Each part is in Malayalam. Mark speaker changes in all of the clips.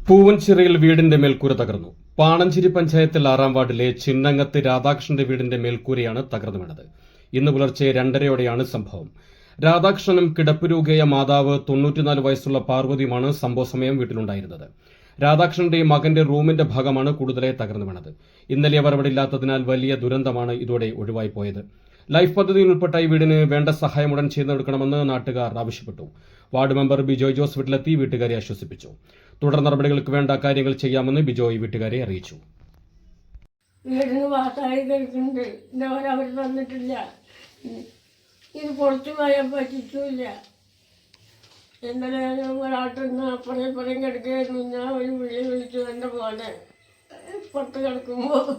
Speaker 1: പൂവൻചിറയിൽ വീടിന്റെ മേൽക്കൂര തകർന്നു. പാണഞ്ചേരി പഞ്ചായത്തിൽ 6-ാം വാർഡിലെ ചിന്നങ്ങത്ത് രാധാകൃഷ്ണന്റെ വീടിന്റെ മേൽക്കൂരയാണ് തകർന്നു വീണത്. ഇന്ന് പുലർച്ചെ 2:30-ഓടെയാണ് സംഭവം. രാധാകൃഷ്ണനും കിടപ്പുരോഗിയായ മാതാവ് 94 വയസ്സുള്ള പാർവതിയുമാണ് സംഭവസമയം വീട്ടിലുണ്ടായിരുന്നത്. രാധാകൃഷ്ണന്റെ മകന്റെ റൂമിന്റെ ഭാഗമാണ് കൂടുതലായി തകർന്നു വീണത്. ഇന്നലെ അവർ അവിടെ ഇല്ലാത്തതിനാൽ വലിയ ദുരന്തമാണ് ഇതോടെ ഒഴിവായി പോയത്. ലൈഫ് പദ്ധതിയിൽ ഉൾപ്പെട്ട ഈ വീടിന് വേണ്ട സഹായം ഉടൻ ചെയ്തെടുക്കണമെന്ന് നാട്ടുകാർ ആവശ്യപ്പെട്ടു. വാർഡ് മെമ്പർ ബിജോയ് ജോസ് വീട്ടിലെത്തി വീട്ടുകാരെ ആശ്വസിപ്പിച്ചു. തുടർ നടപടികൾക്ക് വേണ്ട കാര്യങ്ങൾ ചെയ്യാമെന്ന് ബിജോയ് വീട്ടുകാരെ അറിയിച്ചു.
Speaker 2: വീടിന് വാസായി കഴിക്കുന്നുണ്ട്. അവർ തന്നിട്ടില്ല. ഇത് പുറത്തു പോയാൽ പറ്റിച്ചില്ല. ഇന്നലെ ഒരാട്ടിൽ നിന്ന് അപ്പുറം കിടക്കുകയായിരുന്നു. ഞാൻ ഒരു വിളിച്ചു എൻ്റെ പോലെ പുറത്ത് കിടക്കുമ്പോൾ.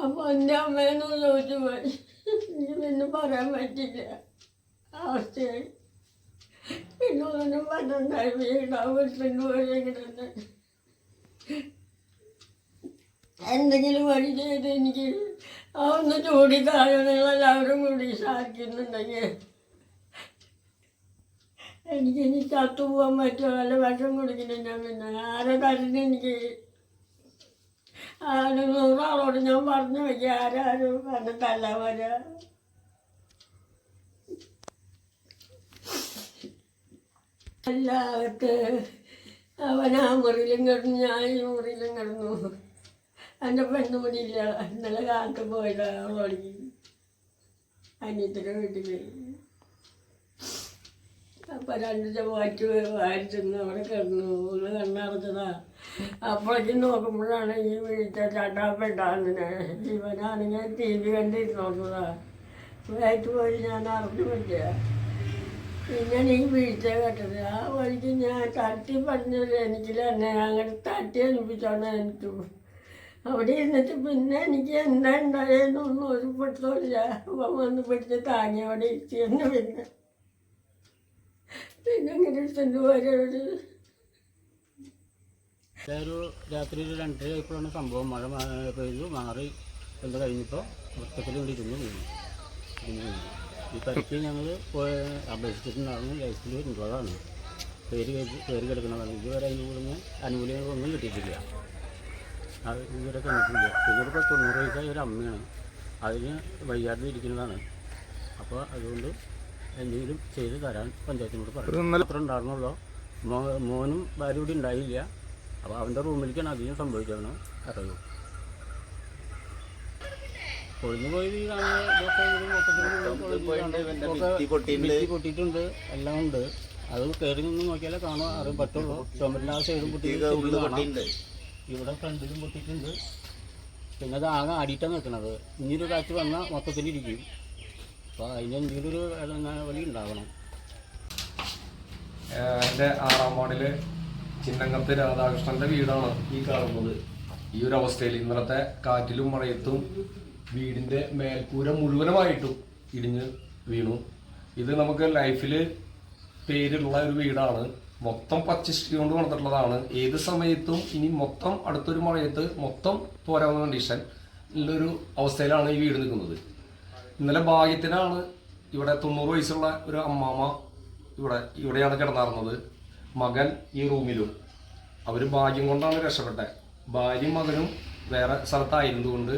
Speaker 2: അപ്പോൾ എൻ്റെ അമ്മയെന്ന് ചോദിച്ചു പോയി. എനിക്കൊന്നും പറയാൻ പറ്റില്ല. അവസ്ഥയായി. പിന്നെ ഒന്നും പറഞ്ഞിട്ടുണ്ടായി. വീടാവുന്ന പോലെ കിടന്ന് എന്തെങ്കിലും വഴി ചെയ്ത് എനിക്ക് ഒന്ന് ചൂടി താഴെല്ലാവരും കൂടി സാധിക്കുന്നുണ്ടെങ്കിൽ എനിക്കിനി ചത്തുപോകാൻ പറ്റുമോ? വല്ല വിഷം കുടിക്കുന്നില്ല. പിന്നെ ആരെ കരുതി എനിക്ക് 100 ആളോട് ഞാൻ പറഞ്ഞു വയ്ക്കുക. ആരാരും പറഞ്ഞിട്ടല്ല വരാ. എല്ലാവർക്ക് അവൻ ആ മുറിയിലും കിടന്നു, ഞാൻ ഈ മുറിയിലും കിടന്നു. എൻ്റെ പെണ്ണുകൂടിയില്ല. ഇന്നലെ കാലത്ത് പോയില്ല. അവളോടി അനിയത്തിൻ്റെ വീട്ടിൽ. അപ്പം 2 ചൊവ്വാഴ്ച വാരിച്ചെന്ന് അവിടെ കിടന്നു. ഒന്ന് കണ്ണടച്ചതാ. അപ്പോഴേക്കും നോക്കുമ്പോഴാണ് ഈ വീഴ്ച ചട്ടാപ്പെട്ടാന്നിനെ. ഇവനാണെങ്കിൽ TV കണ്ടിരുന്നോന്നതാ. വായിട്ട് പോയി ഞാൻ അറിഞ്ഞു പറ്റിയ. പിന്നെ ഈ വീഴ്ച കേട്ടത്. ആ വഴിക്ക് ഞാൻ തട്ടി പറഞ്ഞത് എനിക്കില്ല. എന്നെ അങ്ങനെ തട്ടി അനുഭവിച്ചാണ് എനിക്ക്. അവിടെ ഇരുന്നിട്ട് പിന്നെ എനിക്ക് എന്താ ഉണ്ടായെന്നൊന്നും ഒരു പെടുത്തില്ല. വന്ന് പിടിച്ച് താങ്ങി അവിടെ ഇരുത്തി തന്നെ. പിന്നെ അങ്ങനെ എടുത്തിട്ട് പോരവര്.
Speaker 3: രാത്രി 2:30 ആയപ്പോഴാണ് സംഭവം. മഴ പെയ്തു മാറി എന്ന് കഴിഞ്ഞപ്പോൾ വൃത്തത്തിൽ ഇവിടെ ഇരുന്ന് വീണു. ഈ പരിക്ക് ഞങ്ങൾ അപേക്ഷിച്ചിട്ടുണ്ടായിരുന്നു. ലൈഫിൽ ഉള്ളതാണ്. പേര് കിടക്കുന്നതാണ്. ഇതുവരെ അതിന് കൂടുതൽ ആനുകൂല്യങ്ങളൊന്നും കിട്ടിയിട്ടില്ല. അത് ഇതുവരെ തന്നിട്ടില്ല. പിന്നെ ഇപ്പോൾ 90 വയസ്സായ ഒരു അമ്മയാണ്. അതിന് വയ്യാതെ ഇരിക്കുന്നതാണ്. അപ്പോൾ അതുകൊണ്ട് എന്തെങ്കിലും ചെയ്ത് തരാൻ പഞ്ചായത്തിനോട് പറഞ്ഞു. അത്ര ഉണ്ടായിരുന്നുള്ളൂ. മോനും ഭാര്യ കൂടി ഉണ്ടായില്ല. അപ്പോൾ അവൻ്റെ റൂമിലേക്കാണ് അധികം സംഭവിച്ചതെന്ന് അറിയൂ. പൊളിഞ്ഞു പോയി പൊട്ടിയിട്ടുണ്ട്. എല്ലാം ഉണ്ട്. അത് കയറി നിന്ന് നോക്കിയാലേ കാണാൻ അറിയാൻ പറ്റുള്ളൂ. ചുമരിൻ്റെ ആ സൈഡും പൊട്ടിയിട്ടുണ്ട്. ഇവിടെ ഫ്രണ്ടിലും പൊട്ടിയിട്ടുണ്ട്. പിന്നെ അത് ആകെ ആടിയിട്ടാണ് നിൽക്കുന്നത്. ഇനിയൊരു കാറ്റ് വന്നാൽ മൊത്തത്തിലിരിക്കും. അപ്പോൾ അതിന് എന്തെങ്കിലും ഒരു വഴി ഉണ്ടാകണം.
Speaker 4: എൻ്റെ 6-ാം വാർഡിലെ ചിന്നങ്ങത്ത് രാധാകൃഷ്ണന്റെ വീടാണ് ഈ കാണുന്നത്. ഈ ഒരു അവസ്ഥയിൽ ഇന്നലത്തെ കാറ്റിലും മഴയത്തും വീടിന്റെ മേൽക്കൂര മുഴുവനുമായിട്ടും ഇടിഞ്ഞ് വീണു. ഇത് നമുക്ക് ലൈഫിൽ പേരുള്ള ഒരു വീടാണ്. മൊത്തം പച്ചിഷ്ടി കൊണ്ട് കൊടുത്തിട്ടുള്ളതാണ്. ഏത് സമയത്തും ഇനി മൊത്തം അടുത്തൊരു മഴയത്ത് മൊത്തം പോരാവുന്ന കണ്ടീഷൻ ഉള്ളൊരു അവസ്ഥയിലാണ് ഈ വീട് നിൽക്കുന്നത്. ഇന്നലെ ഭാഗ്യത്തിനാണ് ഇവിടെ 90 വയസ്സുള്ള ഒരു അമ്മാമ്മ ഇവിടെയാണ് കിടന്നിരുന്നത്. മകൻ ഈ റൂമിലും. അവർ ഭാഗ്യം കൊണ്ടാണ് രക്ഷപ്പെട്ടത്. ഭാര്യയും മകനും വേറെ സ്ഥലത്തായിരുന്നുകൊണ്ട്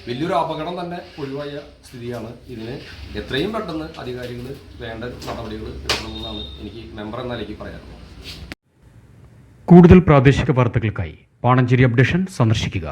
Speaker 4: വലിയൊരു അപകടം തന്നെ ഒഴിവായ സ്ഥിതിയാണ്. ഇതിന് എത്രയും പെട്ടെന്ന് അധികാരികൾ വേണ്ട നടപടികൾ എടുക്കണമെന്നാണ് എനിക്ക് മെമ്പർ എന്ന നിലയ്ക്ക് പറയാനുള്ളത്.
Speaker 1: കൂടുതൽ പ്രാദേശിക വാർത്തകൾക്കായി പാണഞ്ചേരി അപ്ഡേഷൻ സന്ദർശിക്കുക.